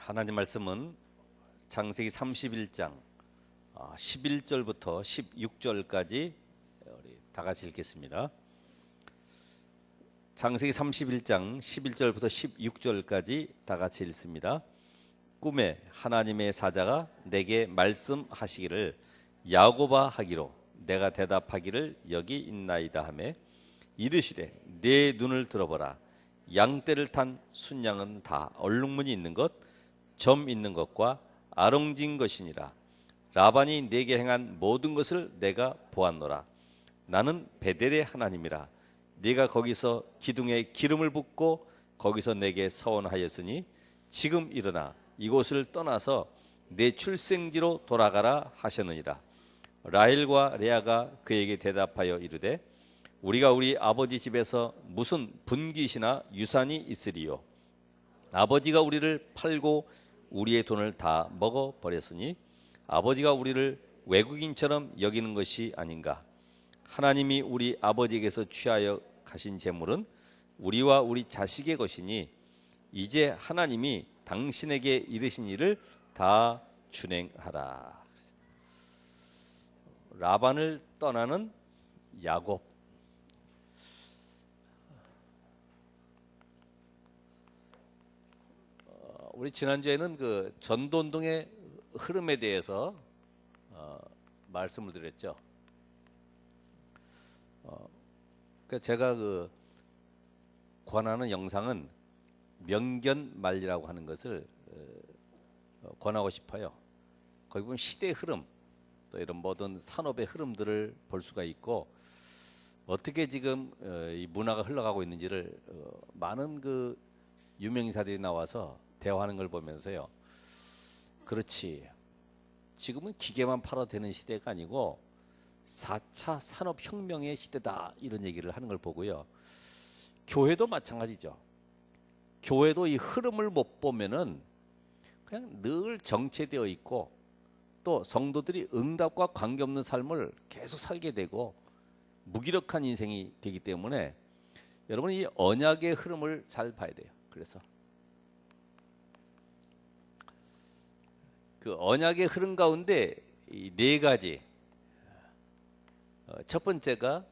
하나님 말씀은 창세기 31장 11절부터 16절까지 우리 다 같이 읽겠습니다. 창세기 31장 11절부터 16절까지 다 같이 읽습니다. 꿈에 하나님의 사자가 내게 말씀하시기를 야곱아 하기로 내가 대답하기를 여기 있나이다 하매 이르시되 내 눈을 들어보라. 양떼를 탄 순양은 다 얼룩무늬 있는 것, 점 있는 것과 아롱진 것이니라. 라반이 내게 행한 모든 것을 내가 보았노라. 나는 베델의 하나님이라. 네가 거기서 기둥에 기름을 붓고 거기서 내게 서원하였으니 지금 일어나 이곳을 떠나서 내 출생지로 돌아가라 하셨느니라. 라헬과 레아가 그에게 대답하여 이르되 우리가 우리 아버지 집에서 무슨 분깃이나 유산이 있으리요. 아버지가 우리를 팔고 우리의 돈을 다 먹어버렸으니 아버지가 우리를 외국인처럼 여기는 것이 아닌가. 하나님이 우리 아버지에게서 취하여 가신 재물은 우리와 우리 자식의 것이니 이제 하나님이 당신에게 이르신 일을 다 준행하라. 라반을 떠나는 야곱. 우리 지난주에는 그 전도운동의 흐름에 대해서 말씀을 드렸죠. 제가 권하는 영상은 명견말리라고 하는 것을 권하고 싶어요. 거기 보면 시대의 흐름, 또 이런 모든 산업의 흐름들을 볼 수가 있고 어떻게 지금 이 문화가 흘러가고 있는지를 많은 그 유명인사들이 나와서 대화하는 걸 보면서요. 그렇지. 지금은 기계만 팔아도 되는 시대가 아니고 4차 산업혁명의 시대다. 이런 얘기를 하는 걸 보고요. 교회도 마찬가지죠. 교회도 이 흐름을 못 보면은 그냥 늘 정체되어 있고 또 성도들이 응답과 관계없는 삶을 계속 살게 되고 무기력한 인생이 되기 때문에 여러분 이 언약의 흐름을 잘 봐야 돼요. 그래서 그 언약의 흐름 가운데 이 네 가지. 첫 번째가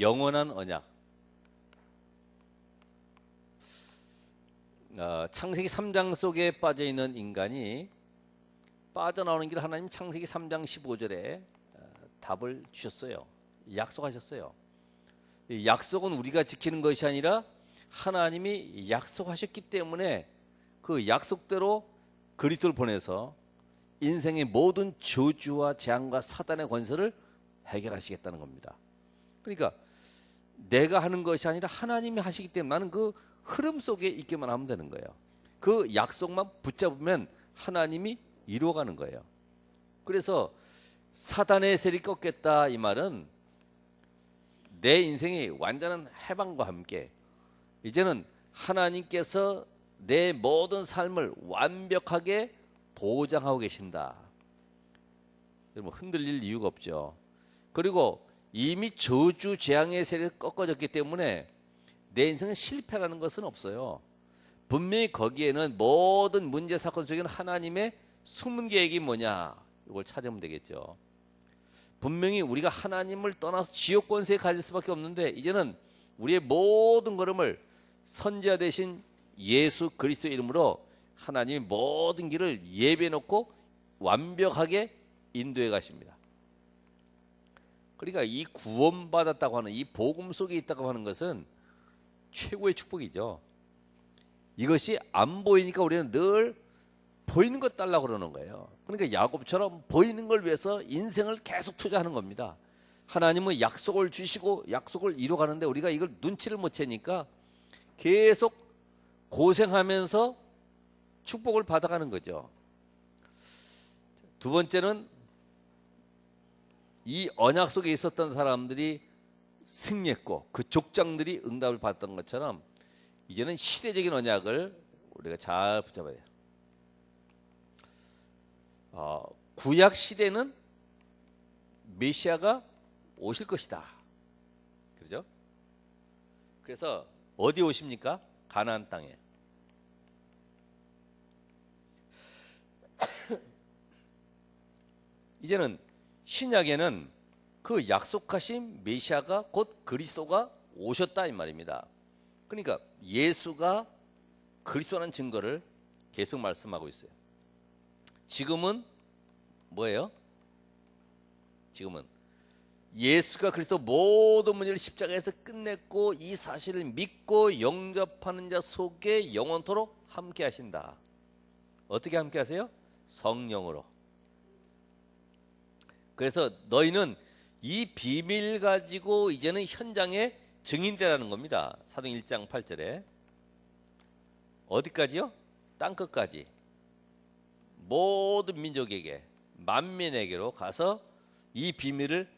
영원한 언약. 창세기 3장 속에 빠져 있는 인간이 빠져나오는 길 하나님 창세기 3장 15절에 답을 주셨어요. 약속하셨어요. 이 약속은 우리가 지키는 것이 아니라 하나님이 약속하셨기 때문에 그 약속대로 그리스도를 보내서 인생의 모든 저주와 재앙과 사단의 권세를 해결하시겠다는 겁니다. 그러니까 내가 하는 것이 아니라 하나님이 하시기 때문에 나는 그 흐름 속에 있기만 하면 되는 거예요. 그 약속만 붙잡으면 하나님이 이루어가는 거예요. 그래서 사단의 세력이 꺾였다 이 말은 내 인생이 완전한 해방과 함께 이제는 하나님께서 내 모든 삶을 완벽하게 보장하고 계신다. 여러분 흔들릴 이유가 없죠. 그리고 이미 저주 재앙의 세력이 꺾어졌기 때문에 내 인생은 실패라는 것은 없어요. 분명히 거기에는 모든 문제 사건 속에는 하나님의 숨은 계획이 뭐냐 이걸 찾으면 되겠죠. 분명히 우리가 하나님을 떠나서 지옥 권세에 가질 수밖에 없는데 이제는 우리의 모든 걸음을 선지자 되신 예수 그리스도의 이름으로 하나님이 모든 길을 예비해 놓고 완벽하게 인도해 가십니다. 그러니까 이 구원받았다고 하는 이 복음 속에 있다고 하는 것은 최고의 축복이죠. 이것이 안 보이니까 우리는 늘 보이는 것 달라고 그러는 거예요. 그러니까 야곱처럼 보이는 걸 위해서 인생을 계속 투자하는 겁니다. 하나님은 약속을 주시고 약속을 이루어가는데 우리가 이걸 눈치를 못 채니까 계속 고생하면서 축복을 받아가는 거죠. 두 번째는 이 언약 속에 있었던 사람들이 승리했고 그 족장들이 응답을 받았던 것처럼 이제는 시대적인 언약을 우리가 잘 붙잡아야 돼요. 구약 시대는 메시아가 오실 것이다. 그렇죠? 그래서 어디 오십니까? 가나안 땅에. 이제는 신약에는 그 약속하신 메시아가 곧 그리스도가 오셨다 이 말입니다. 그러니까 예수가 그리스도라는 증거를 계속 말씀하고 있어요. 지금은 뭐예요? 지금은 예수가 그리스도 모든 문제를 십자가에서 끝냈고 이 사실을 믿고 영접하는 자 속에 영원토록 함께 하신다. 어떻게 함께 하세요? 성령으로. 그래서 너희는 이 비밀 가지고 이제는 현장에 증인되라는 겁니다. 사도행 1장 8절에. 어디까지요? 땅끝까지. 모든 민족에게, 만민에게로 가서 이 비밀을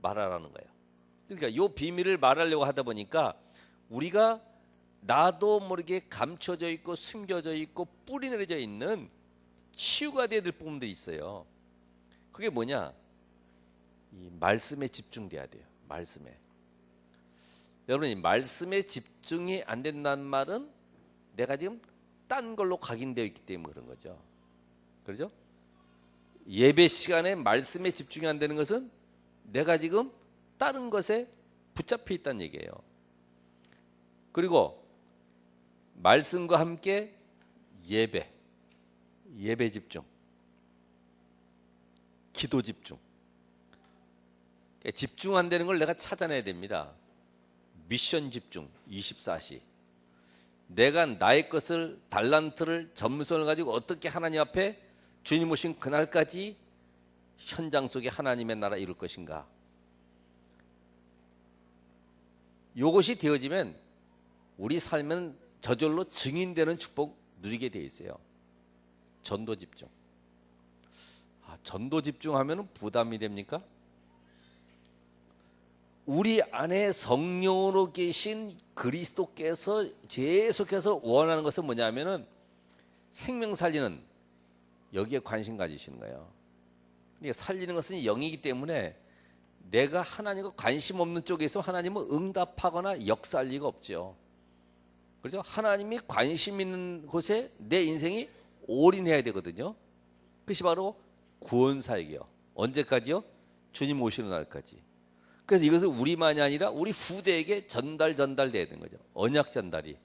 말하라는 거예요. 그러니까 이 비밀을 말하려고 하다 보니까 우리가 나도 모르게 감춰져 있고 숨겨져 있고 뿌리 내려져 있는 치유가 돼야 될 부분들이 있어요. 그게 뭐냐? 이 말씀에 집중돼야 돼요. 말씀에. 여러분, 이 말씀에 집중이 안 된다는 말은 내가 지금 딴 걸로 각인되어 있기 때문에 그런 거죠. 그렇죠? 예배 시간에 말씀에 집중이 안 되는 것은 내가 지금 다른 것에 붙잡혀 있다는 얘기예요. 그리고 말씀과 함께 예배 집중, 기도 집중. 집중 안 되는 걸 내가 찾아내야 됩니다. 미션 집중 24시. 내가 나의 것을, 달란트를, 전문성을 가지고 어떻게 하나님 앞에 주님 오신 그날까지 현장 속에 하나님의 나라 이룰 것인가. 이것이 되어지면 우리 삶은 저절로 증인되는 축복 누리게 돼 있어요. 전도 집중. 전도 집중하면 부담이 됩니까? 우리 안에 성령으로 계신 그리스도께서 계속해서 원하는 것은 뭐냐면은 생명 살리는, 여기에 관심 가지시는 거예요. 그러니까 살리는 것은 영이기 때문에 내가 하나님과 관심 없는 쪽에 있으면 하나님은 응답하거나 역사할 리가 없죠. 그렇죠? 하나님이 관심 있는 곳에 내 인생이 올인해야 되거든요. 그것이 바로 구원사역이요. 언제까지요? 주님 오시는 날까지. 그래서 이것은 우리만이 아니라 우리 후대에게 전달돼야 되는 거죠. 언약 전달이.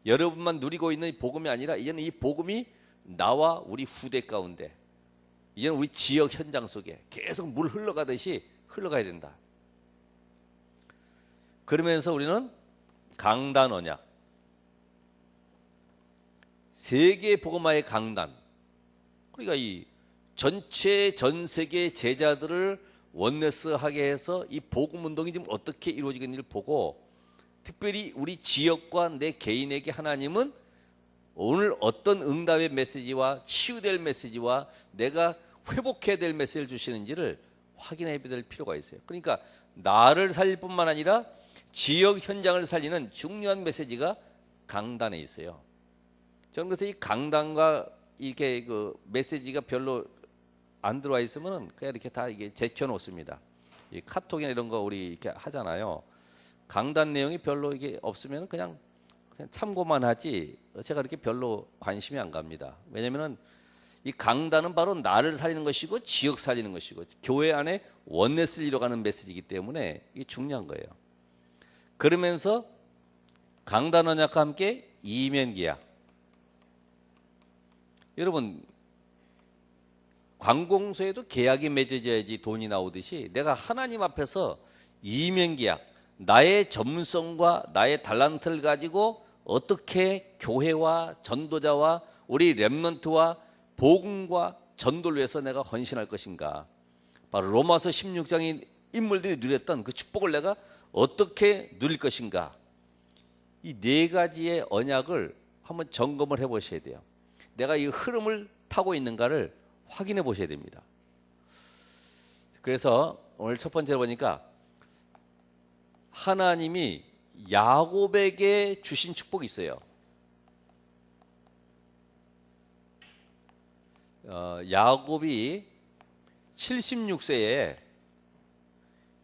여러분만 누리고 있는 이 복음이 아니라 이제는 이 복음이 나와 우리 후대 가운데, 이제는 우리 지역 현장 속에 계속 물 흘러가듯이 흘러가야 된다. 그러면서 우리는 강단 언약, 세계 복음화의 강단, 그러니까 이 전체 전 세계 제자들을 원네스하게 해서 이 복음 운동이 지금 어떻게 이루어지는지를 보고, 특별히 우리 지역과 내 개인에게 하나님은 오늘 어떤 응답의 메시지와 치유될 메시지와 내가 회복해야 될 메시지를 주시는지를 확인해야 될 필요가 있어요. 그러니까 나를 살릴 뿐만 아니라 지역 현장을 살리는 중요한 메시지가 강단에 있어요. 저는 그래서 이 강단과 이렇게 그 메시지가 별로 안 들어와 있으면은 그냥 이렇게 다 이게 제껴 놓습니다. 이 카톡이나 이런 거 우리 이렇게 하잖아요. 강단 내용이 별로 이게 없으면 그냥 참고만 하지 제가 이렇게 별로 관심이 안 갑니다. 왜냐면은 이 강단은 바로 나를 살리는 것이고 지역 살리는 것이고 교회 안에 원네스를 이뤄가는 메시지이기 때문에 이게 중요한 거예요. 그러면서 강단 언약과 함께 이면 계약. 여러분, 관공서에도 계약이 맺어져야지 돈이 나오듯이 내가 하나님 앞에서 이면 계약, 나의 전문성과 나의 달란트를 가지고 어떻게 교회와 전도자와 우리 렘넌트와 복음과 전도를 위해서 내가 헌신할 것인가. 바로 로마서 16장의 인물들이 누렸던 그 축복을 내가 어떻게 누릴 것인가. 이 네 가지의 언약을 한번 점검을 해 보셔야 돼요. 내가 이 흐름을 타고 있는가를 확인해 보셔야 됩니다. 그래서 오늘 첫 번째로 보니까 하나님이 야곱에게 주신 축복이 있어요. 야곱이 76세에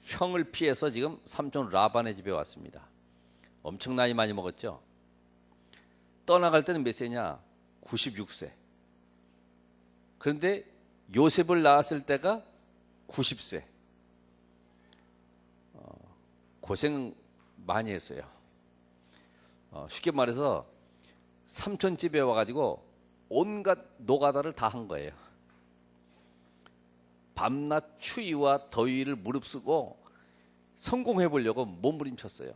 형을 피해서 지금 삼촌 라반의 집에 왔습니다. 엄청 나이 많이 먹었죠. 떠나갈 때는 몇 세냐? 96세. 그런데 요셉을 낳았을 때가 90세. 고생 많이 했어요. 쉽게 말해서 삼촌 집에 와가지고 온갖 노가다를 다 한 거예요. 밤낮 추위와 더위를 무릅쓰고 성공해 보려고 몸부림쳤어요.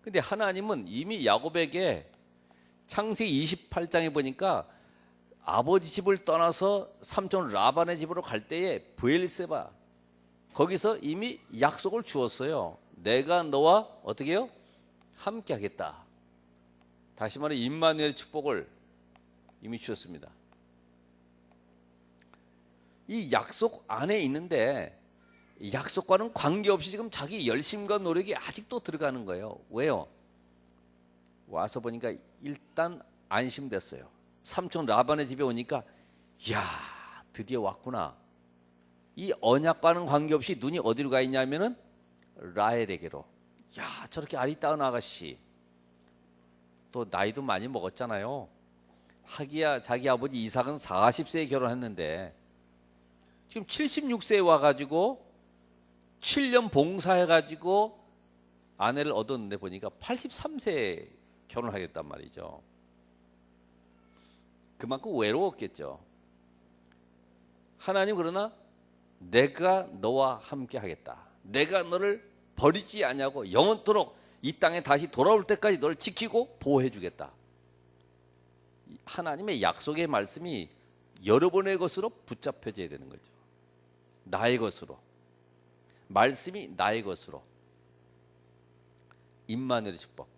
근데 하나님은 이미 야곱에게 창세기 28장에 보니까 아버지 집을 떠나서 삼촌 라반의 집으로 갈 때에 브엘세바 거기서 이미 약속을 주었어요. 내가 너와 어떻게 해요? 함께 하겠다. 다시 말해 임마누엘의 축복을 이미 주셨습니다. 이 약속 안에 있는데 약속과는 관계없이 지금 자기 열심과 노력이 아직도 들어가는 거예요. 왜요? 와서 보니까 일단 안심됐어요. 삼촌 라반의 집에 오니까 야 드디어 왔구나. 이 언약과는 관계없이 눈이 어디로 가 있냐면은 라헬에게로. 야 저렇게 아리따운 아가씨. 또 나이도 많이 먹었잖아요. 하기야 자기 아버지 이삭은 40세에 결혼했는데 지금 76세에 와가지고 7년 봉사해가지고 아내를 얻었는데 보니까 83세에 결혼하겠단 말이죠. 그만큼 외로웠겠죠. 하나님 그러나 내가 너와 함께 하겠다. 내가 너를 버리지 않냐고 영원토록 이 땅에 다시 돌아올 때까지 너를 지키고 보호해 주겠다. 하나님의 약속의 말씀이 여러분의 것으로 붙잡혀져야 되는 거죠. 나의 것으로. 말씀이 나의 것으로. 임마누엘의 축복.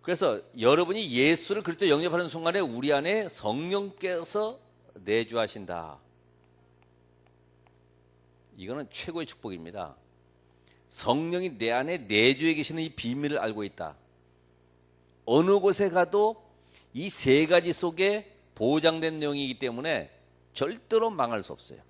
그래서 여러분이 예수를 그리스도 영접하는 순간에 우리 안에 성령께서 내주하신다. 이거는 최고의 축복입니다. 성령이 내 안에 내주해 계시는 이 비밀을 알고 있다. 어느 곳에 가도 이 세 가지 속에 보장된 내용이기 때문에 절대로 망할 수 없어요.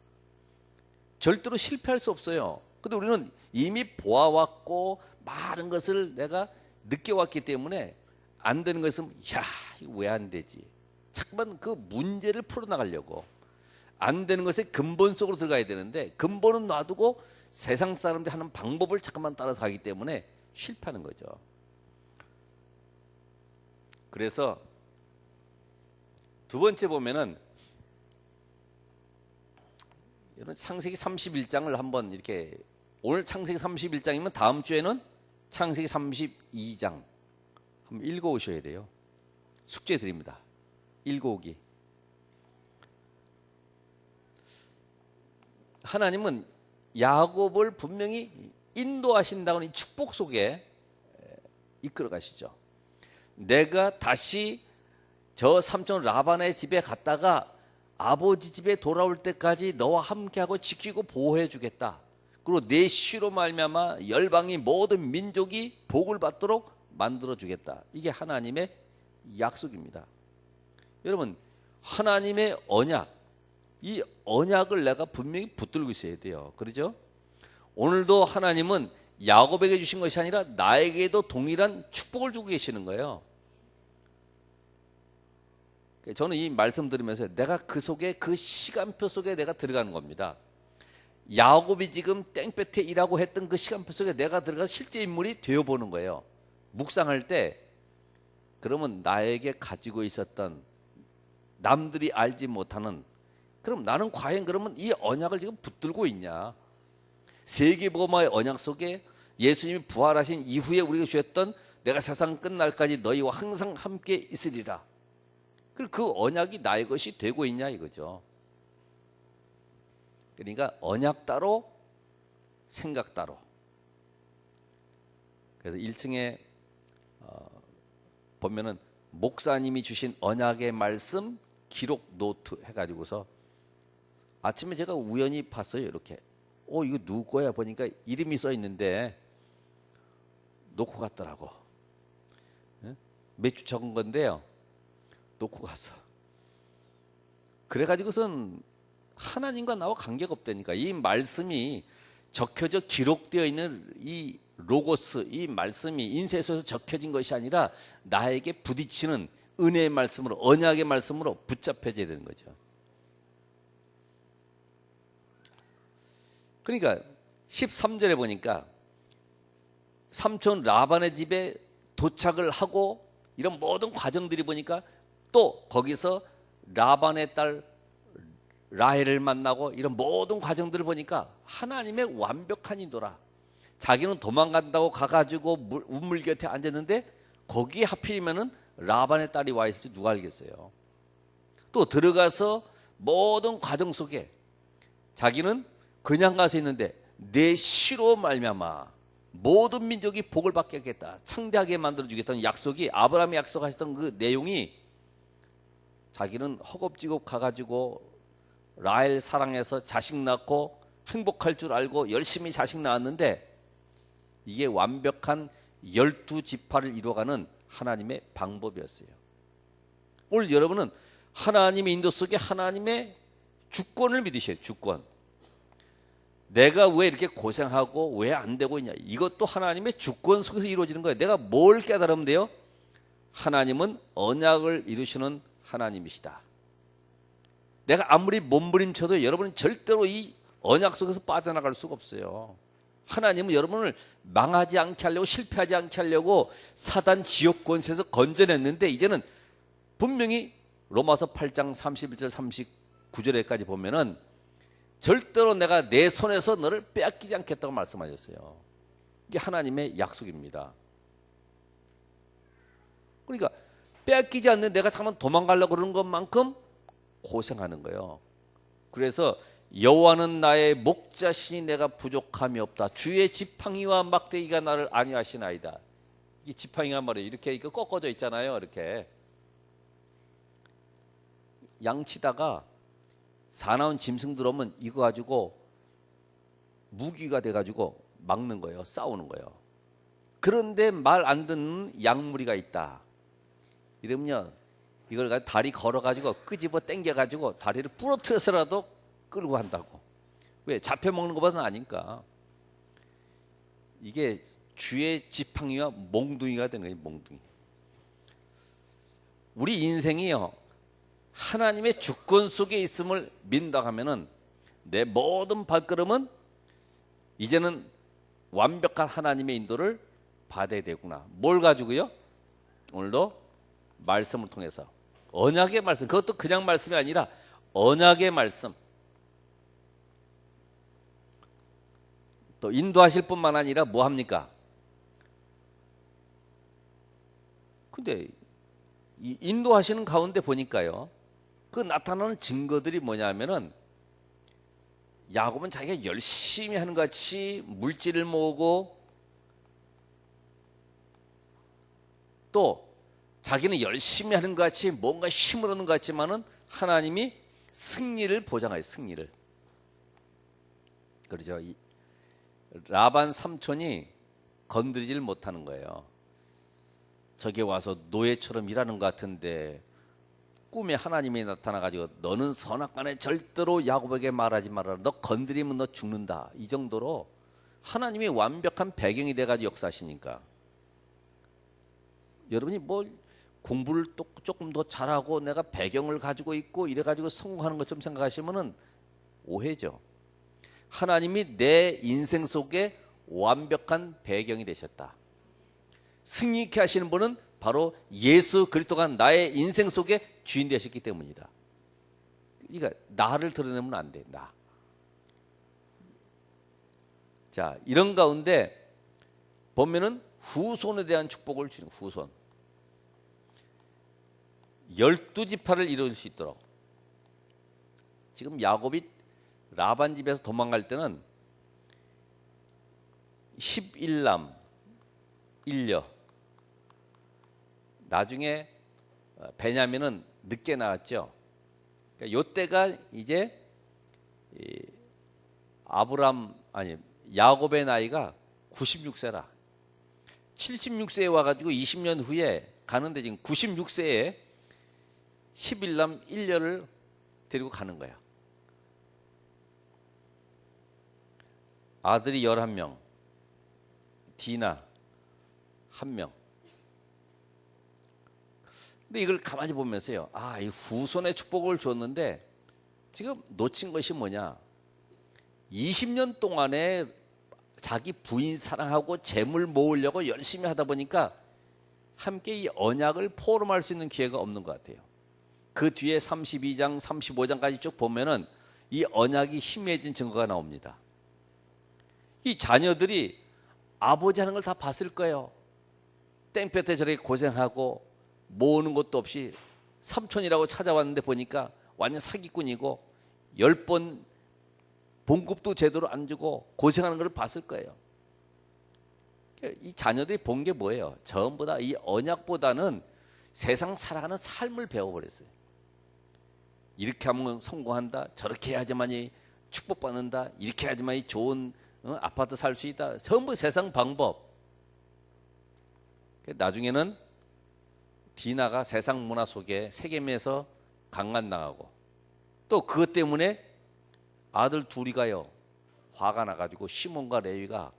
절대로 실패할 수 없어요. 근데 우리는 이미 보아왔고 많은 것을 내가 느껴왔기 때문에 안 되는 것은 야 이거 왜 안 되지? 자꾸만 그 문제를 풀어나가려고 안 되는 것의 근본 속으로 들어가야 되는데 근본은 놔두고 세상 사람들이 하는 방법을 자꾸만 따라서 가기 때문에 실패하는 거죠. 그래서 두 번째 보면은 이런 창세기 31장을 한번 이렇게 오늘 창세기 31장이면 다음 주에는 창세기 32장 한번 읽어오셔야 돼요. 숙제 드립니다. 읽어오기. 하나님은 야곱을 분명히 인도하신다고는 이 축복 속에 이끌어 가시죠. 내가 다시 저 삼촌 라반의 집에 갔다가 아버지 집에 돌아올 때까지 너와 함께하고 지키고 보호해 주겠다. 그리고 내 씨로 말미암아 열방이 모든 민족이 복을 받도록 만들어 주겠다. 이게 하나님의 약속입니다. 여러분 하나님의 언약, 이 언약을 내가 분명히 붙들고 있어야 돼요. 그렇죠? 오늘도 하나님은 야곱에게 주신 것이 아니라 나에게도 동일한 축복을 주고 계시는 거예요. 저는 이 말씀 들으면서 내가 그 속에 그 시간표 속에 내가 들어가는 겁니다. 야곱이 지금 땡볕에 일하고 했던 그 시간표 속에 내가 들어가서 실제 인물이 되어보는 거예요. 묵상할 때 그러면 나에게 가지고 있었던 남들이 알지 못하는 그럼 나는 과연 그러면 이 언약을 지금 붙들고 있냐? 세계복음화의 언약 속에 예수님이 부활하신 이후에 우리가 주셨던 내가 세상 끝날까지 너희와 항상 함께 있으리라. 그리고 그 언약이 나의 것이 되고 있냐 이거죠. 그러니까 언약 따로 생각 따로. 그래서 1층에 보면은 목사님이 주신 언약의 말씀 기록 노트 해가지고서 아침에 제가 우연히 봤어요. 이렇게 이거 누구 거야 보니까 이름이 써 있는데 놓고 갔더라고. 몇 주 적은 건데요. 놓고 갔어. 그래가지고선 하나님과 나와 관계가 없다니까. 이 말씀이 적혀져 기록되어 있는 이 로고스, 이 말씀이 인쇄소에서 적혀진 것이 아니라 나에게 부딪히는 은혜의 말씀으로, 언약의 말씀으로 붙잡혀져야 되는 거죠. 그러니까 13절에 보니까 삼촌 라반의 집에 도착을 하고 이런 모든 과정들이 보니까 또 거기서 라반의 딸 라헬을 만나고 이런 모든 과정들을 보니까 하나님의 완벽한 인도라. 자기는 도망간다고 가가지고 우물 곁에 앉았는데 거기에 하필이면은 라반의 딸이 와 있을지 누가 알겠어요. 또 들어가서 모든 과정 속에 자기는 그냥 가서 있는데 내 시로 말미암아 모든 민족이 복을 받게 하겠다, 창대하게 만들어주겠다는 약속이, 아브라함이 약속하셨던 그 내용이 자기는 허겁지겁 가가지고 라헬 사랑해서 자식 낳고 행복할 줄 알고 열심히 자식 낳았는데 이게 완벽한 12지파를 이루어가는 하나님의 방법이었어요. 오늘 여러분은 하나님의 인도 속에 하나님의 주권을 믿으셔야 돼요. 주권. 내가 왜 이렇게 고생하고 왜 안 되고 있냐, 이것도 하나님의 주권 속에서 이루어지는 거예요. 내가 뭘 깨달으면 돼요? 하나님은 언약을 이루시는 하나님이시다. 내가 아무리 몸부림쳐도 여러분은 절대로 이 언약 속에서 빠져나갈 수가 없어요. 하나님은 여러분을 망하지 않게 하려고, 실패하지 않게 하려고 사단 지옥 권세에서 건져냈는데, 이제는 분명히 로마서 8장 31절 39절에까지 보면은 절대로 내가 내 손에서 너를 빼앗기지 않겠다고 말씀하셨어요. 이게 하나님의 약속입니다. 그러니까 빼앗기지 않는, 내가 잠깐 도망가려고 그러는 것만큼 고생하는 거예요. 그래서 여호와는 나의 목자시니 내가 부족함이 없다. 주의 지팡이와 막대기가 나를 안위하시나이다. 이 지팡이가 말이에요. 이렇게 꺾어져 있잖아요. 이렇게 양치다가 사나운 짐승 들어오면 이거 가지고 무기가 돼가지고 막는 거예요. 싸우는 거예요. 그런데 말 안 듣는 양무리가 있다. 이러면요, 이걸 가지고 다리 걸어가지고 끄집어 당겨가지고 다리를 부러뜨려서라도 끌고 간다고. 왜? 잡혀먹는 것보다는 아니까. 이게 주의 지팡이와 몽둥이가 되는 거예요. 몽둥이. 우리 인생이요, 하나님의 주권 속에 있음을 믿는다 하면은 내 모든 발걸음은 이제는 완벽한 하나님의 인도를 받아야 되구나. 뭘 가지고요? 오늘도 말씀을 통해서, 언약의 말씀, 그것도 그냥 말씀이 아니라 언약의 말씀, 또 인도하실 뿐만 아니라 뭐 합니까? 근데 이 인도하시는 가운데 보니까요, 그 나타나는 증거들이 뭐냐면은 야곱은 자기가 열심히 하는 것 같이 물질을 모으고 또 자기는 열심히 하는 것 같이 뭔가 힘을 얻는 것 같지만은 하나님이 승리를 보장해요. 승리를. 그렇죠. 라반 삼촌이 건드리질 못하는 거예요. 저게 와서 노예처럼 일하는 것 같은데 꿈에 하나님이 나타나가지고 너는 선악간에 절대로 야곱에게 말하지 말아라. 너 건드리면 너 죽는다. 이 정도로 하나님이 완벽한 배경이 돼가지고 역사하시니까, 여러분이 뭐 공부를 또 조금 더 잘하고 내가 배경을 가지고 있고 이래가지고 성공하는 것처럼 생각하시면은 오해죠. 하나님이 내 인생 속에 완벽한 배경이 되셨다. 승리케 하시는 분은 바로 예수 그리스도가 나의 인생 속에 주인 되셨기 때문이다. 그러니까 나를 드러내면 안 돼. 나. 자, 이런 가운데 보면은 후손에 대한 축복을 주는, 후손 12지파를 이룰 수 있도록. 지금 야곱이 라반 집에서 도망갈 때는 11남 1녀, 나중에 베냐민은 늦게 나왔죠. 그러니까 요때가 이제 야곱의 나이가 96세라. 76세에 와가지고 20년 후에 가는데 지금 96세에 11남 1녀를 데리고 가는 거야. 아들이 11명, 디나 1명. 근데 이걸 가만히 보면서요, 이 후손의 축복을 줬는데 지금 놓친 것이 뭐냐? 20년 동안에 자기 부인 사랑하고 재물 모으려고 열심히 하다 보니까 함께 이 언약을 포럼할 수 있는 기회가 없는 것 같아요. 그 뒤에 32장, 35장까지 쭉 보면은 이 언약이 희미해진 증거가 나옵니다. 이 자녀들이 아버지 하는 걸 다 봤을 거예요. 땡볕에 저렇게 고생하고 모으는 것도 없이 삼촌이라고 찾아왔는데 보니까 완전 사기꾼이고 10번 봉급도 제대로 안 주고 고생하는 걸 봤을 거예요. 이 자녀들이 본 게 뭐예요? 전부 다 이 언약보다는 세상 살아가는 삶을 배워버렸어요. 이렇게 하면 성공한다. 저렇게 해야지만이 축복받는다. 이렇게 해야지만이 좋은 아파트 살 수 있다. 전부 세상 방법. 나중에는 디나가 세상 문화 속에 세겜에서 강간당하고 또 그것 때문에 아들 둘이가요 화가 나가지고 시몬과 레위가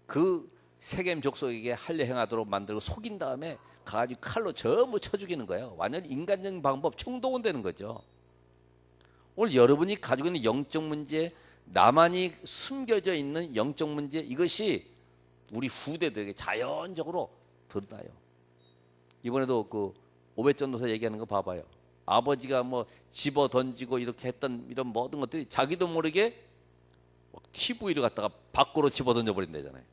그 세겜 족속에게 할례 행하도록 만들고 속인 다음에 가가지고 칼로 전부 쳐 죽이는 거예요. 완전 인간적인 방법 총동원 되는 거죠. 오늘 여러분이 가지고 있는 영적 문제, 나만이 숨겨져 있는 영적 문제, 이것이 우리 후대들에게 자연적으로 드러나요. 이번에도 그 오벳전도서 얘기하는 거 봐봐요. 아버지가 뭐 집어 던지고 이렇게 했던 이런 모든 것들이 자기도 모르게 TV를 갖다가 밖으로 집어 던져 버린다잖아요.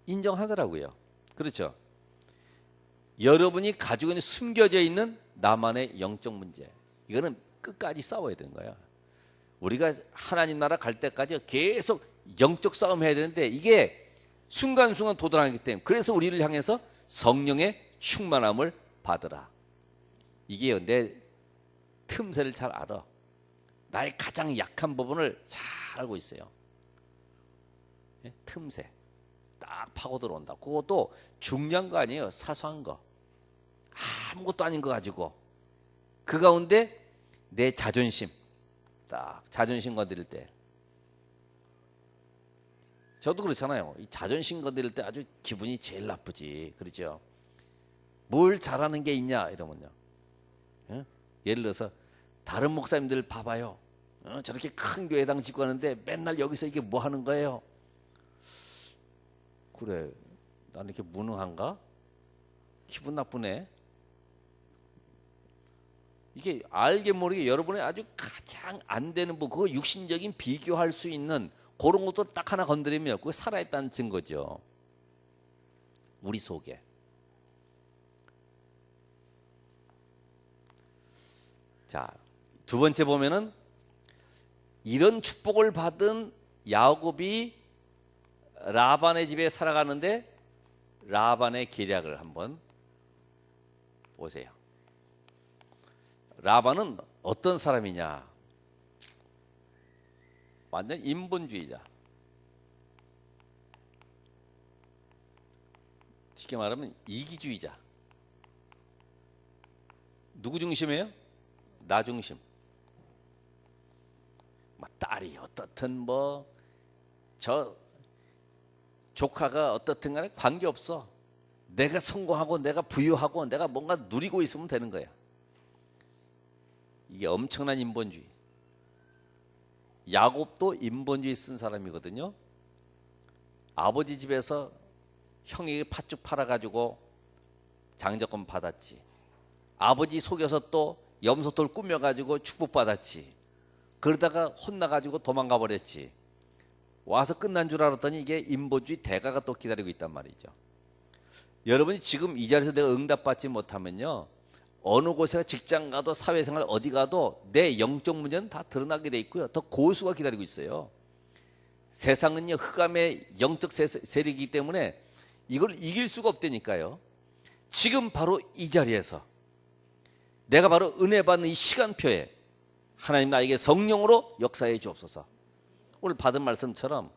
인정하더라고요. 그렇죠? 여러분이 가지고 있는 숨겨져 있는 나만의 영적 문제, 이거는 끝까지 싸워야 되는 거야. 우리가 하나님 나라 갈 때까지 계속 영적 싸움 해야 되는데 이게 순간순간 도달하기 때문에, 그래서 우리를 향해서 성령의 충만함을 받으라. 이게 내 틈새를 잘 알아. 나의 가장 약한 부분을 잘 알고 있어요. 틈새 딱 파고 들어온다. 그것도 중요한 거 아니에요. 사소한 거, 아무것도 아닌 거 가지고 그 가운데 내 자존심, 딱 자존심 건드릴 때, 저도 그렇잖아요. 이 자존심 건드릴 때 아주 기분이 제일 나쁘지. 그렇죠? 뭘 잘하는 게 있냐 이러면요, 예를 들어서 다른 목사님들 봐봐요. 저렇게 큰 교회당 짓고 하는데 맨날 여기서 이게 뭐 하는 거예요? 그래, 나는 이렇게 무능한가? 기분 나쁘네. 이게 알게 모르게 여러분의 아주 가장 안 되는 부분, 그거 육신적인 비교할 수 있는 그런 것도 딱 하나 건드리면 그게 살아있다는 증거죠. 우리 속에. 자, 두 번째 보면은 이런 축복을 받은 야곱이 라반의 집에 살아가는데 라반의 계략을 한번 보세요. 라반은 어떤 사람이냐? 완전 인본주의자. 쉽게 말하면 이기주의자. 누구 중심이에요? 나 중심. 딸이 어떻든 뭐 저 조카가 어떻든 간에 관계없어. 내가 성공하고 내가 부유하고 내가 뭔가 누리고 있으면 되는 거야. 이게 엄청난 인본주의. 야곱도 인본주의 쓴 사람이거든요. 아버지 집에서 형에게 팥죽 팔아가지고 장자권 받았지. 아버지 속여서 또 염소털 꾸며가지고 축복받았지. 그러다가 혼나가지고 도망가 버렸지. 와서 끝난 줄 알았더니 이게 인본주의 대가가 또 기다리고 있단 말이죠. 여러분이 지금 이 자리에서 내가 응답받지 못하면요, 어느 곳에 직장 가도 사회생활 어디 가도 내 영적 문제는 다 드러나게 돼 있고요. 더 고수가 기다리고 있어요. 세상은요 흑암의 영적 세력이기 때문에 이걸 이길 수가 없다니까요. 지금 바로 이 자리에서 내가 바로 은혜 받는 이 시간표에 하나님 나에게 성령으로 역사해 주옵소서. 오늘 받은 말씀처럼,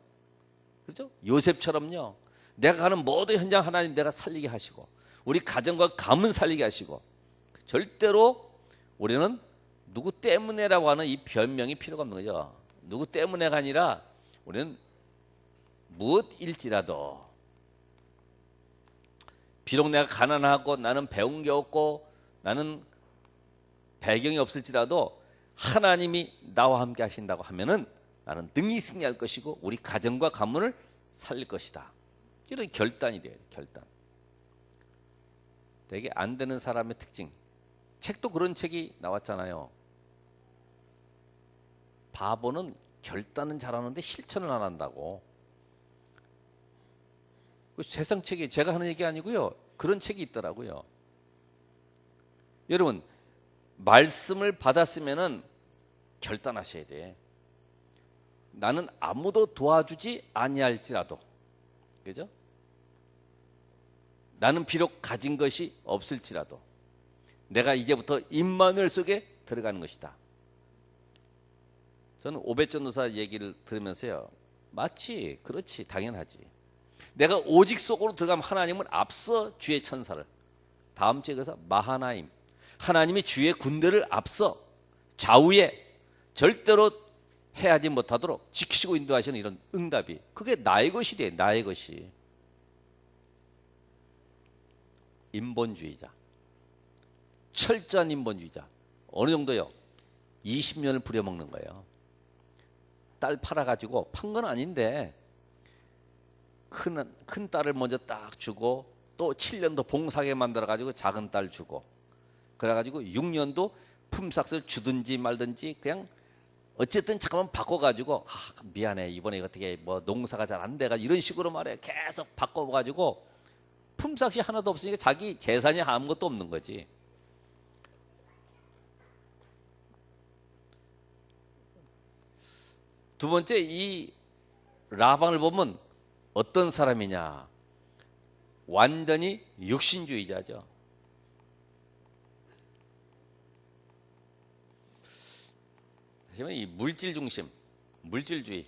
그렇죠? 요셉처럼요, 내가 가는 모든 현장 하나님 내가 살리게 하시고 우리 가정과 가문 살리게 하시고, 절대로 우리는 누구 때문에라고 하는 이 변명이 필요가 없는 거죠. 누구 때문에가 아니라 우리는 무엇일지라도, 비록 내가 가난하고 나는 배운 게 없고 나는 배경이 없을지라도 하나님이 나와 함께 하신다고 하면은 나는 능히 승리할 것이고 우리 가정과 가문을 살릴 것이다. 이런 결단이 돼야 돼. 결단. 되게 안 되는 사람의 특징. 책도 그런 책이 나왔잖아요. 바보는 결단은 잘하는데 실천을 안 한다고. 세상 책이 제가 하는 얘기 아니고요. 그런 책이 있더라고요. 여러분, 말씀을 받았으면은 결단하셔야 돼. 나는 아무도 도와주지 아니할지라도, 그죠? 나는 비록 가진 것이 없을지라도 내가 이제부터 임마누엘 속에 들어가는 것이다. 저는 오벳전도사 얘기를 들으면서요, 맞지, 그렇지, 당연하지. 내가 오직 속으로 들어가면 하나님은 앞서 주의 천사를, 다음 주에 그래서 마하나임, 하나님이 주의 군대를 앞서 좌우에 절대로 해하지 못하도록 지키시고 인도하시는 이런 응답이, 그게 나의 것이 돼. 나의 것이. 인본주의자, 철저한 인본주의자. 어느 정도요? 20년을 부려먹는 거예요. 딸 팔아가지고, 판 건 아닌데 큰 딸을 먼저 딱 주고 또 7년도 봉사하게 만들어가지고 작은 딸 주고, 그래가지고 6년도 품삯을 주든지 말든지 그냥 어쨌든 잠깐만 바꿔가지고, 미안해, 이번에 어떻게 뭐 농사가 잘 안 돼가 이런 식으로 말해. 계속 바꿔가지고 품삯이 하나도 없으니까 자기 재산이 아무것도 없는 거지. 두 번째, 이 라반을 보면 어떤 사람이냐? 완전히 육신주의자죠. 하지만 이 물질 중심, 물질주의.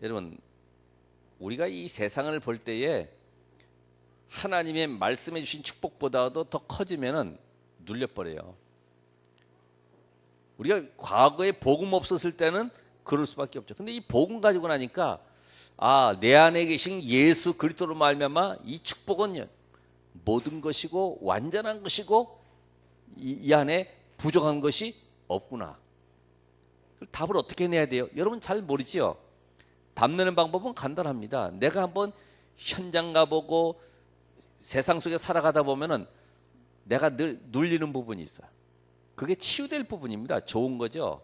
여러분, 우리가 이 세상을 볼 때에 하나님의 말씀해 주신 축복보다도 더 커지면은 눌려버려요. 우리가 과거에 복음 없었을 때는 그럴 수밖에 없죠. 근데 이 복음 가지고 나니까, 내 안에 계신 예수 그리스도로 말미암아 이 축복은 모든 것이고 완전한 것이고 이 안에 부족한 것이 없구나. 답을 어떻게 내야 돼요? 여러분 잘 모르지요? 답 내는 방법은 간단합니다. 내가 한번 현장 가보고 세상 속에 살아가다 보면은 내가 늘 눌리는 부분이 있어요. 그게 치유될 부분입니다. 좋은 거죠.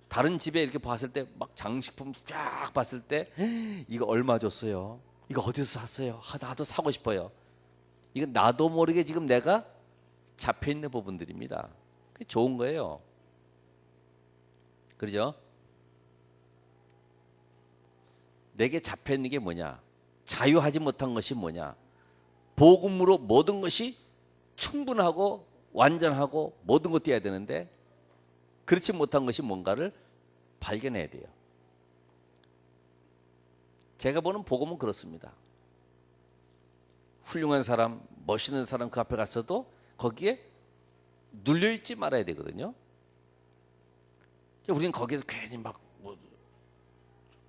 다른 집에 이렇게 봤을 때 막 장식품 쫙 봤을 때, 이거 얼마 줬어요? 이거 어디서 샀어요? 나도 사고 싶어요. 이건 나도 모르게 지금 내가 잡혀있는 부분들입니다. 그게 좋은 거예요. 그렇죠? 내게 잡혀있는 게 뭐냐? 자유하지 못한 것이 뭐냐? 복음으로 모든 것이 충분하고 완전하고 모든 것도 해야 되는데 그렇지 못한 것이 뭔가를 발견해야 돼요. 제가 보는 복음은 그렇습니다. 훌륭한 사람, 멋있는 사람 그 앞에 갔어도 거기에 눌려있지 말아야 되거든요. 우리는 거기에서 괜히 막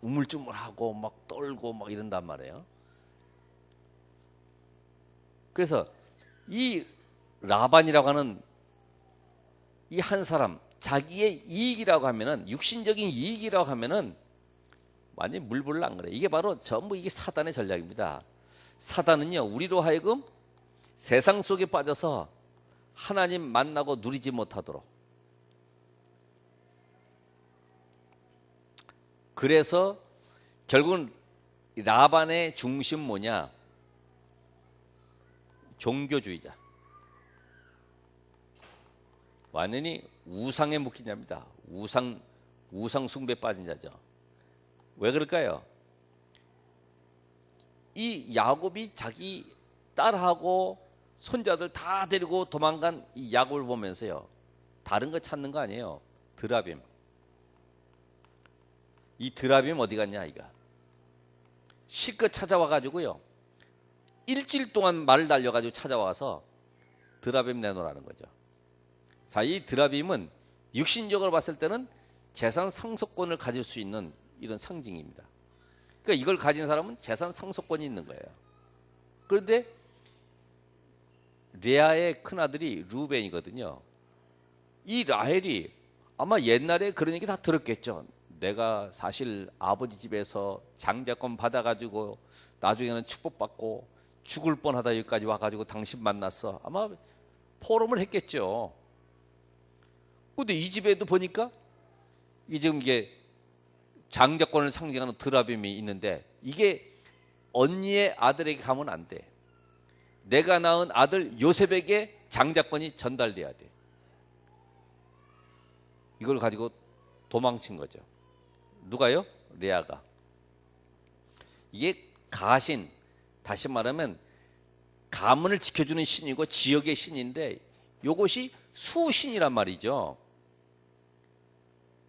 우물쭈물하고 막 떨고 막 이런단 말이에요. 그래서 이 라반이라고 하는 이 한 사람, 자기의 이익이라고 하면은, 육신적인 이익이라고 하면은 완전히 물불을 안 그래. 이게 바로 전부 이게 사단의 전략입니다. 사단은요, 우리로 하여금 세상 속에 빠져서 하나님 만나고 누리지 못하도록. 그래서 결국은 라반의 중심 뭐냐? 종교주의자. 완전히 우상에 묶인 자입니다. 우상 숭배에 빠진 자죠. 왜 그럴까요? 이 야곱이 자기 딸하고 손자들 다 데리고 도망간 이 야곱을 보면서요, 다른 거 찾는 거 아니에요. 드라빔. 이 드라빔 어디 갔냐 이가. 실컷 찾아와 가지고요, 일주일 동안 말을 달려가지고 찾아와서 드라빔 내놓으라는 거죠. 자, 이 드라빔은 육신적으로 봤을 때는 재산 상속권을 가질 수 있는 이런 상징입니다. 그러니까 이걸 가진 사람은 재산 상속권이 있는 거예요. 그런데 레아의 큰아들이 루벤이거든요. 이 라헬이 아마 옛날에 그런 얘기 다 들었겠죠. 내가 사실 아버지 집에서 장자권 받아가지고 나중에는 축복받고 죽을 뻔하다 여기까지 와가지고 당신 만났어. 아마 포럼을 했겠죠. 근데 이 집에도 보니까 이 지금 이게 장자권을 상징하는 드라빔이 있는데 이게 언니의 아들에게 가면 안 돼. 내가 낳은 아들 요셉에게 장자권이 전달돼야 돼. 이걸 가지고 도망친 거죠. 누가요? 레아가. 이게 가신, 다시 말하면 가문을 지켜주는 신이고 지역의 신인데 이것이 수신이란 말이죠.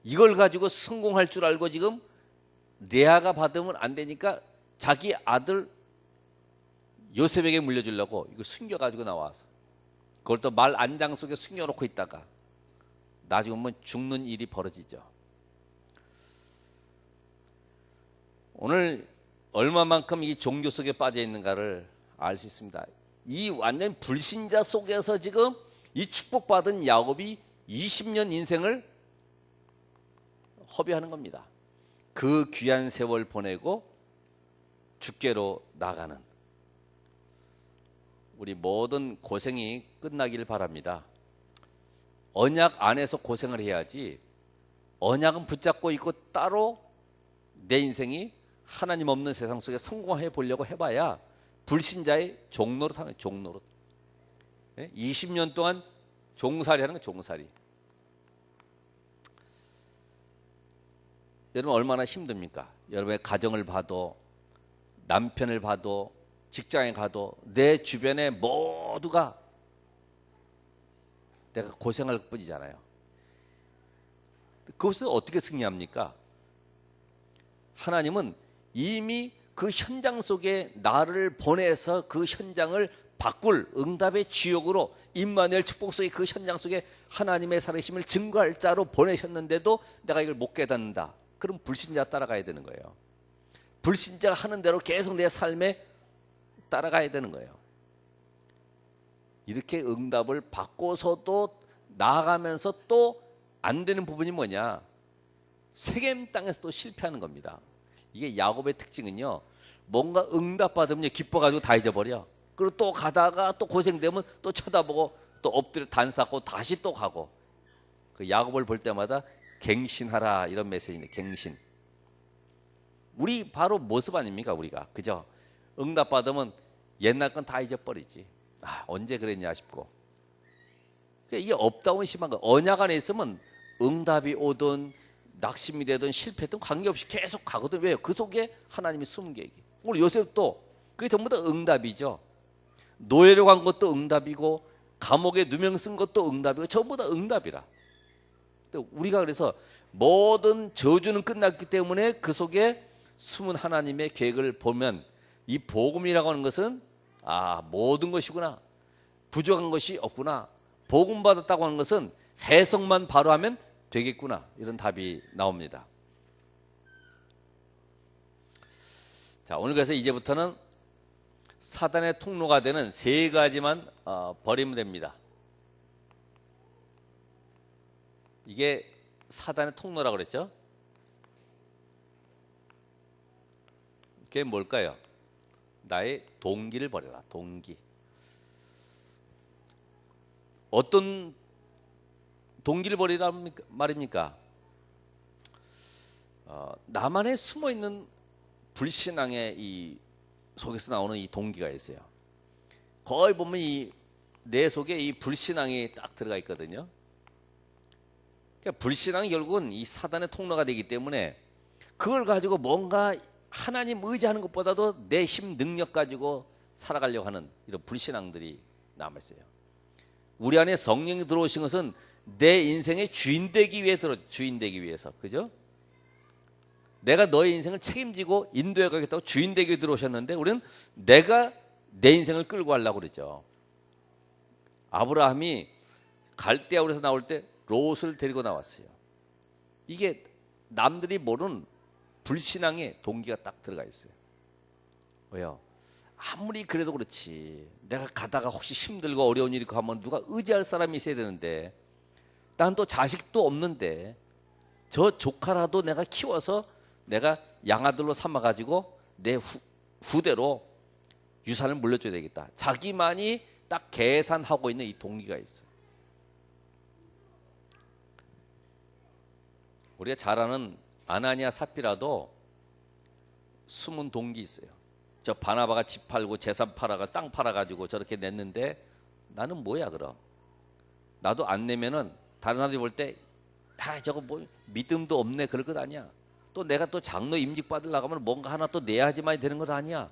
이걸 가지고 성공할 줄 알고 지금 레아가 받으면 안 되니까 자기 아들 요셉에게 물려주려고 이걸 숨겨가지고 나와서 그걸 또 말 안장 속에 숨겨놓고 있다가 나중에 보면 죽는 일이 벌어지죠. 오늘 얼마만큼 이 종교 속에 빠져 있는가를 알 수 있습니다. 이 완전 불신자 속에서 지금 이 축복받은 야곱이 20년 인생을 허비하는 겁니다. 그 귀한 세월 보내고 죽게로 나가는 우리 모든 고생이 끝나길 바랍니다. 언약 안에서 고생을 해야지 언약은 붙잡고 있고 따로 내 인생이 하나님 없는 세상 속에 성공해 보려고 해봐야 불신자의 종노릇 하는 종노릇. 20년 동안 종살이 하는 거 종살이. 여러분 얼마나 힘듭니까? 여러분의 가정을 봐도 남편을 봐도 직장에 가도 내 주변에 모두가 내가 고생할 뿐이잖아요. 그것을 어떻게 승리합니까? 하나님은 이미 그 현장 속에 나를 보내서 그 현장을 바꿀 응답의 지역으로 임마누엘 축복 속의 그 현장 속에 하나님의 살아계심을 증거할 자로 보내셨는데도 내가 이걸 못 깨닫는다. 그럼 불신자 따라가야 되는 거예요. 불신자가 하는 대로 계속 내 삶에 따라가야 되는 거예요. 이렇게 응답을 받고서도 나아가면서 또 안 되는 부분이 뭐냐? 세겜 땅에서 또 실패하는 겁니다. 이게 야곱의 특징은요, 뭔가 응답 받으면 기뻐가지고 다 잊어버려. 그리고 또 가다가 또 고생되면 또 쳐다보고 또 엎드려 단싸고 다시 또 가고. 그 야곱을 볼 때마다 갱신하라 이런 메시지인데, 갱신. 우리 바로 모습 아닙니까? 우리가 그죠? 응답 받으면 옛날 건 다 잊어버리지. 언제 그랬냐 싶고. 이게 업다운이 심한 거. 언약 안에 있으면 응답이 오든 낙심이 되든 실패든 관계없이 계속 가거든. 왜요? 그 속에 하나님이 숨은 계획이. 오늘 요셉도 그게 전부 다 응답이죠. 노예로 간 것도 응답이고 감옥에 누명 쓴 것도 응답이고 전부 다 응답이라. 우리가 그래서 모든 저주는 끝났기 때문에 그 속에 숨은 하나님의 계획을 보면 이 복음이라고 하는 것은 모든 것이구나. 부족한 것이 없구나. 복음 받았다고 하는 것은 해석만 바로 하면 되겠구나. 이런 답이 나옵니다. 자, 오늘 그래서 이제부터는 사단의 통로가 되는 세 가지만 버리면 됩니다. 이게 사단의 통로라고 그랬죠? 그게 뭘까요? 나의 동기를 버려라. 동기. 어떤 동기를 버리란 말입니까? 나만의 숨어있는 불신앙의 이 속에서 나오는 이 동기가 있어요. 거의 보면 이 내 속에 이 불신앙이 딱 들어가 있거든요. 그러니까 불신앙이 결국은 이 사단의 통로가 되기 때문에 그걸 가지고 뭔가 하나님 의지하는 것보다도 내 힘 능력 가지고 살아가려고 하는 이런 불신앙들이 남아있어요. 우리 안에 성령이 들어오신 것은 내 인생의 주인 되기 위해 주인 되기 위해서. 그죠? 내가 너의 인생을 책임지고 인도해 가겠다고 주인 되기 위해 들어오셨는데 우리는 내가 내 인생을 끌고 가려고 그러죠. 아브라함이 갈대아우에서 나올 때 롯을 데리고 나왔어요. 이게 남들이 모르는 불신앙의 동기가 딱 들어가 있어요. 왜요? 아무리 그래도 그렇지. 내가 가다가 혹시 힘들고 어려운 일이 있고 하면 누가 의지할 사람이 있어야 되는데, 난 또 자식도 없는데 저 조카라도 내가 키워서 내가 양아들로 삼아가지고 내 후대로 유산을 물려줘야 되겠다. 자기만이 딱 계산하고 있는 이 동기가 있어요. 우리가 잘 아는 아나니아 삽비라도 숨은 동기 있어요. 저 바나바가 집 팔고 재산 팔아가 땅 팔아가지고 저렇게 냈는데 나는 뭐야 그럼? 나도 안 내면은 다른 사람들이 볼 때 저거 뭐 믿음도 없네 그럴 것 아니야. 또 내가 또 장로 임직 받으려고 하면 뭔가 하나 또 내야지만 되는 것 아니야.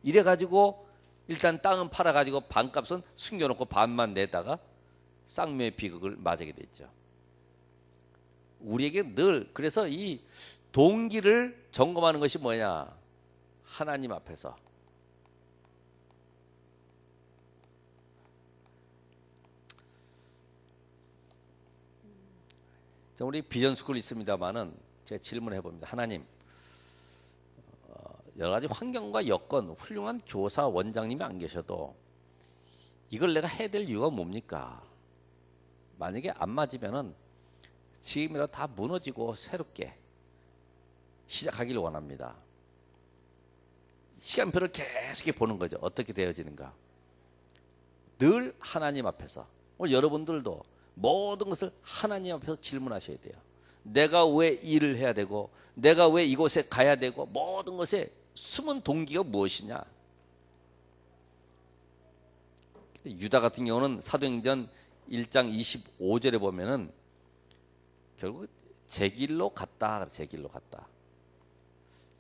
이래가지고 일단 땅은 팔아가지고 반값은 숨겨놓고 반만 내다가 쌍묘의 비극을 맞게 됐죠. 우리에게 늘 그래서 이 동기를 점검하는 것이 뭐냐? 하나님 앞에서 우리 비전 스쿨 있습니다만은 제가 질문해 봅니다. 하나님, 여러 가지 환경과 여건, 훌륭한 교사 원장님이 안 계셔도 이걸 내가 해야 될 이유가 뭡니까? 만약에 안 맞으면은 지금이라도 다 무너지고 새롭게 시작하기를 원합니다. 시간표를 계속 보는 거죠. 어떻게 되어지는가. 늘 하나님 앞에서. 오늘 여러분들도 모든 것을 하나님 앞에서 질문하셔야 돼요. 내가 왜 일을 해야 되고, 내가 왜 이곳에 가야 되고, 모든 것에 숨은 동기가 무엇이냐. 유다 같은 경우는 사도행전 1장 25절에 보면은 결국 제 길로 갔다. 제 길로 갔다.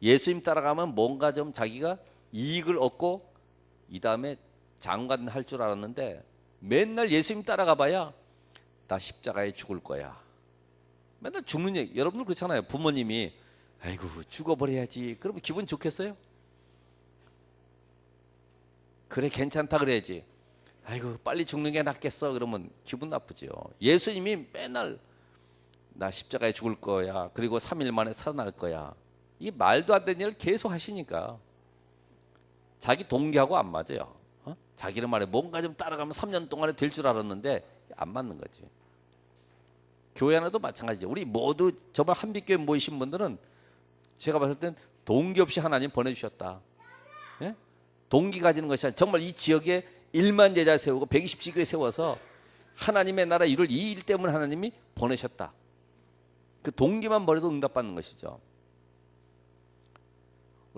예수님 따라가면 뭔가 좀 자기가 이익을 얻고 이 다음에 장관 할 줄 알았는데 맨날 예수님 따라가 봐야 나 십자가에 죽을 거야. 맨날 죽는 얘기. 여러분들 그렇잖아요. 부모님이 아이고 죽어버려야지. 그러면 기분 좋겠어요? 그래 괜찮다 그래야지. 아이고 빨리 죽는 게 낫겠어. 그러면 기분 나쁘죠. 예수님이 맨날 나 십자가에 죽을 거야. 그리고 3일 만에 살아날 거야. 이게 말도 안 되는 일을 계속 하시니까 자기 동기하고 안 맞아요. 자기는 말에 뭔가 좀 따라가면 3년 동안에 될 줄 알았는데 안 맞는 거지. 교회 안에도 마찬가지죠. 우리 모두 정말 한빛교회 모이신 분들은 제가 봤을 땐 동기 없이 하나님 보내주셨다. 예? 동기 가지는 것이 아니라 정말 이 지역에 1만 제자 세우고 120지교회 세워서 하나님의 나라 이룰 이 일 때문에 하나님이 보내셨다. 그 동기만 버려도 응답받는 것이죠.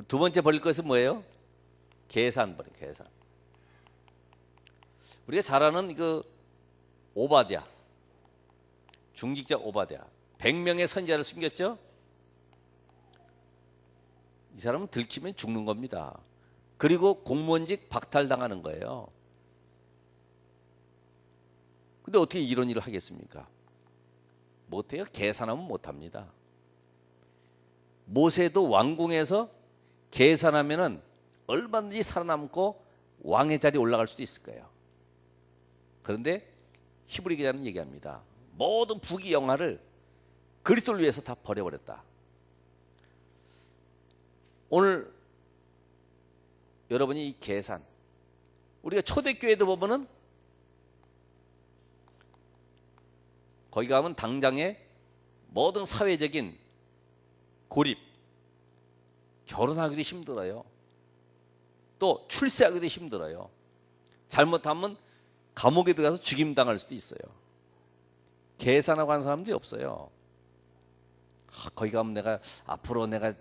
두 번째 버릴 것은 뭐예요? 계산 버려. 계산. 우리가 잘 아는 그 오바댜, 중직자 오바댜, 100명의 선지자를 숨겼죠? 이 사람은 들키면 죽는 겁니다. 그리고 공무원직 박탈당하는 거예요. 근데 어떻게 이런 일을 하겠습니까? 못해요. 계산하면 못합니다. 모세도 왕궁에서 계산하면은 얼마든지 살아남고 왕의 자리에 올라갈 수도 있을 거예요. 그런데 히브리 기자는 얘기합니다. 모든 부귀 영화를 그리스도를 위해서 다 버려버렸다. 오늘 여러분이 이 계산, 우리가 초대교회도 보면은 거기 가면 당장에 모든 사회적인 고립, 결혼하기도 힘들어요. 또 출세하기도 힘들어요. 잘못하면 감옥에 들어가서 죽임당할 수도 있어요. 계산하고 하는 사람들이 없어요. 거기 가면 내가 앞으로 내가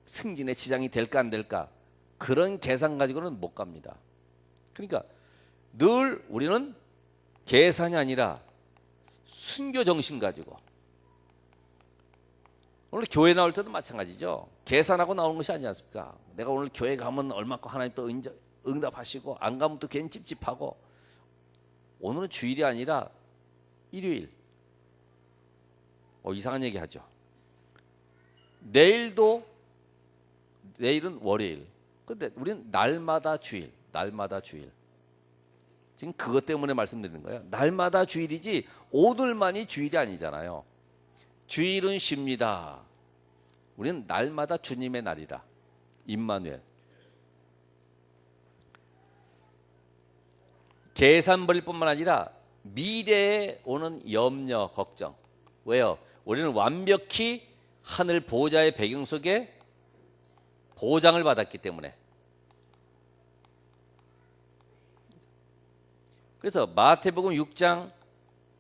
승진의 지장이 될까 안 될까, 그런 계산 가지고는 못 갑니다. 그러니까 늘 우리는 계산이 아니라 순교 정신 가지고, 오늘 교회 나올 때도 마찬가지죠. 계산하고 나오는 것이 아니지 않습니까? 내가 오늘 교회 가면 얼마큼 하나님 또 응답하시고, 안 가면 또 괜히 찝찝하고. 오늘은 주일이 아니라 일요일. 이상한 얘기 하죠. 내일은 월요일. 근데 우리는 날마다 주일, 날마다 주일. 지금 그것 때문에 말씀드리는 거예요. 날마다 주일이지 오늘만이 주일이 아니잖아요. 주일은 쉽니다. 우리는 날마다 주님의 날이라. 임마누엘. 계산버릴 뿐만 아니라 미래에 오는 염려, 걱정. 왜요? 우리는 완벽히 하늘 보호자의 배경 속에 보장을 받았기 때문에. 그래서 마태복음 6장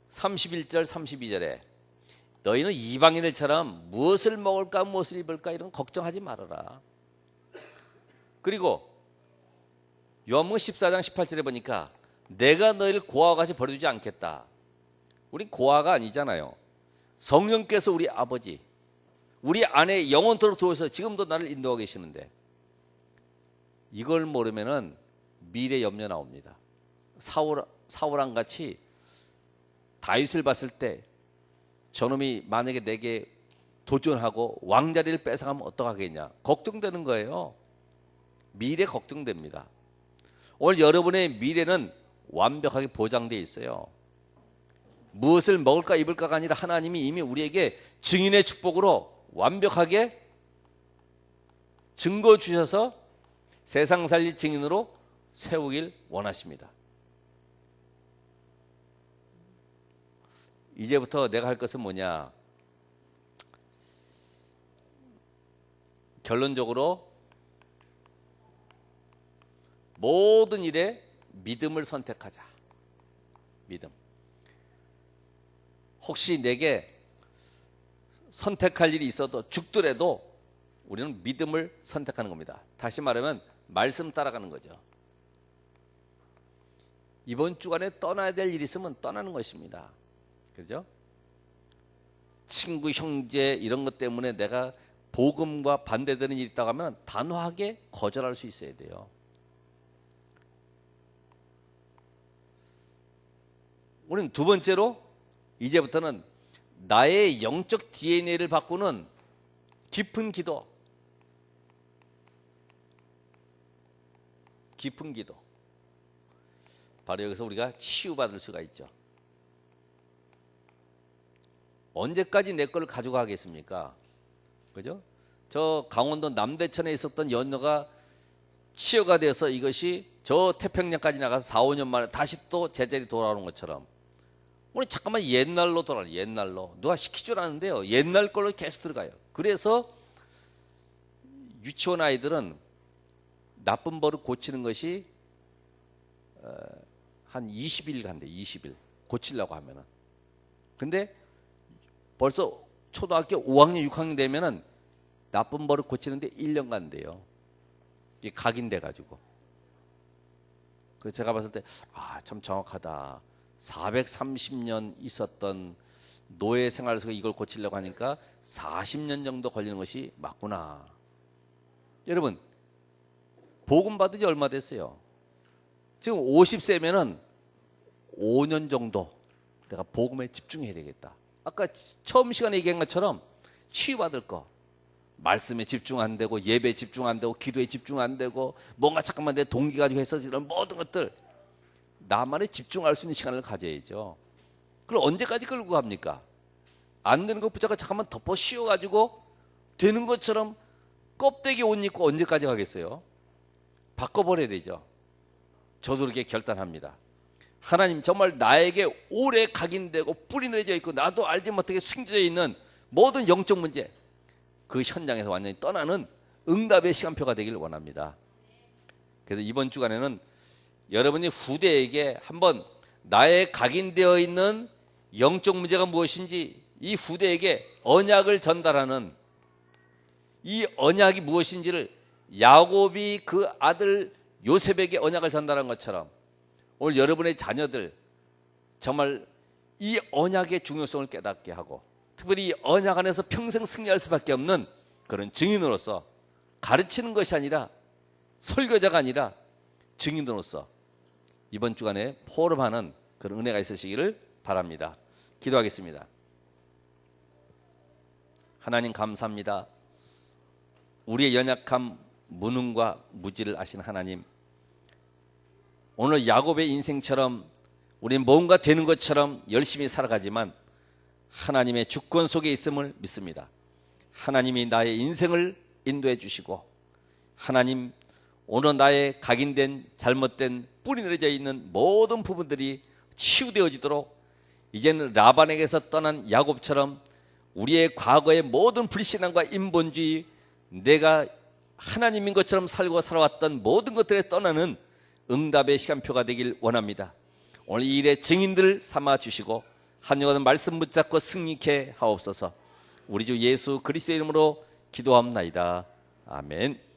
31절 32절에 너희는 이방인들처럼 무엇을 먹을까 무엇을 입을까 이런 걱정하지 말아라. 그리고 요한복음 14장 18절에 보니까 내가 너희를 고아와 같이 버려두지 않겠다. 우리 고아가 아니잖아요. 성령께서 우리 아버지, 우리 안에 영원토록 들어오셔서 지금도 나를 인도하고 계시는데 이걸 모르면은 미래 염려 나옵니다. 사울왕 같이 다윗을 봤을 때 저놈이 만약에 내게 도전하고 왕자리를 뺏어가면 어떡하겠냐 걱정되는 거예요. 미래 걱정됩니다. 오늘 여러분의 미래는 완벽하게 보장되어 있어요. 무엇을 먹을까 입을까가 아니라 하나님이 이미 우리에게 증인의 축복으로 완벽하게 증거 주셔서 세상 살릴 증인으로 세우길 원하십니다. 이제부터 내가 할 것은 뭐냐? 결론적으로 모든 일에 믿음을 선택하자. 믿음. 혹시 내게 선택할 일이 있어도 죽더라도 우리는 믿음을 선택하는 겁니다. 다시 말하면 말씀 따라가는 거죠. 이번 주간에 떠나야 될 일이 있으면 떠나는 것입니다. 그죠? 친구, 형제 이런 것 때문에 내가 복음과 반대되는 일이 있다고 하면 단호하게 거절할 수 있어야 돼요. 우리는 두 번째로 이제부터는 나의 영적 DNA를 바꾸는 깊은 기도. 깊은 기도. 바로 여기서 우리가 치유받을 수가 있죠. 언제까지 내 걸 가져가겠습니까? 그죠? 저 강원도 남대천에 있었던 연녀가 치유가 돼서 이것이 저 태평양까지 나가서 4, 5년 만에 다시 또 제자리 돌아오는 것처럼 우리 잠깐만 옛날로 돌아가요. 옛날로. 누가 시킬 줄 아는데요. 옛날 걸로 계속 들어가요. 그래서 유치원 아이들은 나쁜 버릇 고치는 것이 한 20일 간대. 20일. 고치려고 하면은. 근데 벌써 초등학교 5학년, 6학년 되면은 나쁜 버릇 고치는데 1년 간대요. 이게 각인돼 가지고. 그래서 제가 봤을 때 참 정확하다. 430년 있었던 노예 생활 속에 이걸 고치려고 하니까 40년 정도 걸리는 것이 맞구나. 여러분, 복음 받은 지 얼마 됐어요? 지금 50세면은 5년 정도 내가 복음에 집중해야 되겠다. 아까 처음 시간에 얘기한 것처럼 치유받을 거, 말씀에 집중 안 되고 예배에 집중 안 되고 기도에 집중 안 되고 뭔가 잠깐만 내 동기 가지고 해서 이런 모든 것들 나만의 집중할 수 있는 시간을 가져야죠. 그걸 언제까지 끌고 갑니까? 안 되는 것 붙잡고 잠깐만 덮어 씌워가지고 되는 것처럼 껍데기 옷 입고 언제까지 가겠어요? 바꿔버려야 되죠. 저도 그렇게 결단합니다. 하나님 정말 나에게 오래 각인되고 뿌리 내려져 있고 나도 알지 못하게 숨겨져 있는 모든 영적 문제 그 현장에서 완전히 떠나는 응답의 시간표가 되기를 원합니다. 그래서 이번 주간에는 여러분이 후대에게 한번 나의 각인되어 있는 영적 문제가 무엇인지 이 후대에게 언약을 전달하는 이 언약이 무엇인지를 야곱이 그 아들 요셉에게 언약을 전달한 것처럼 오늘 여러분의 자녀들 정말 이 언약의 중요성을 깨닫게 하고 특별히 이 언약 안에서 평생 승리할 수밖에 없는 그런 증인으로서 가르치는 것이 아니라 설교자가 아니라 증인으로서 이번 주간에 포럼하는 그런 은혜가 있으시기를 바랍니다. 기도하겠습니다. 하나님 감사합니다. 우리의 연약함, 무능과 무지를 아신 하나님, 오늘 야곱의 인생처럼 우리는 뭔가 되는 것처럼 열심히 살아가지만 하나님의 주권 속에 있음을 믿습니다. 하나님이 나의 인생을 인도해 주시고 하나님 오늘 나의 각인된 잘못된 뿌리 내려져 있는 모든 부분들이 치유되어지도록 이제는 라반에게서 떠난 야곱처럼 우리의 과거의 모든 불신앙과 인본주의, 내가 하나님인 것처럼 살고 살아왔던 모든 것들에 떠나는 응답의 시간표가 되길 원합니다. 오늘 이 일의 증인들 삼아 주시고 한 영혼은 말씀 붙잡고 승리케 하옵소서. 우리 주 예수 그리스도의 이름으로 기도합나이다. 아멘.